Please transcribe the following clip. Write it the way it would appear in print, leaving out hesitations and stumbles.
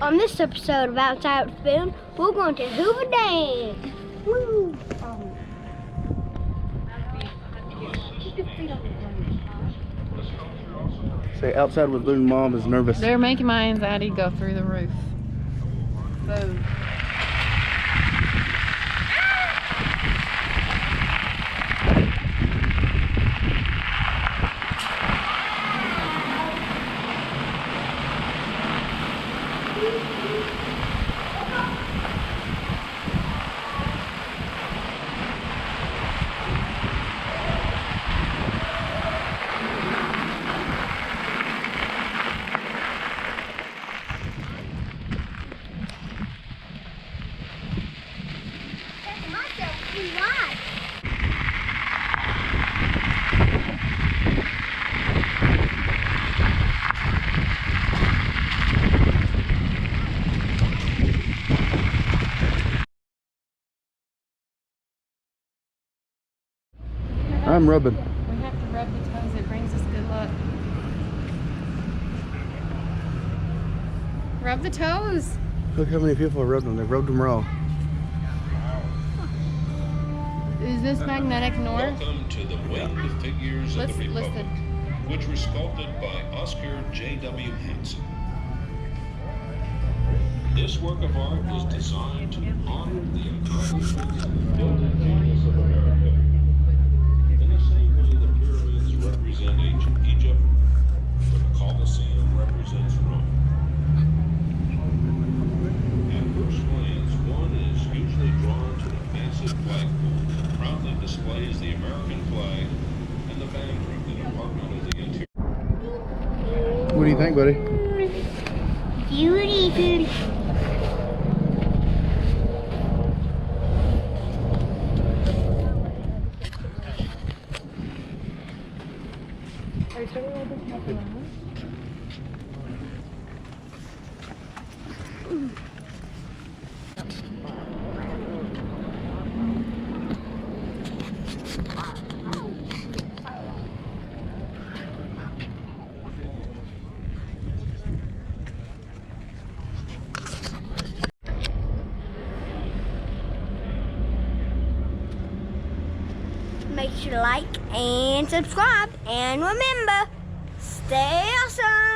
On this episode of Outside with Spoon, we're going to Hoover Dam. Woo! Say Outside with Spoon, Mom is nervous. They're making my anxiety go through the roof. Boom. I'm rubbing. We have to rub the toes. It brings us good luck. Rub the toes. Look how many people have rubbed them. They've rubbed them raw. Is this magnetic north? Welcome to the Winged Figures of the Republic, listen. which were sculpted by Oscar J.W. Hanson. This work of art is designed to honor the incredible building genius of America. In the same way the pyramids represent ancient Egypt, the Colosseum represents Rome. At first glance, one is usually drawn to the massive flagpole that proudly displays the American flag and the banner of the Department of the Interior. What do you think, buddy? Beauty. Make sure to like and subscribe, and remember, stay awesome.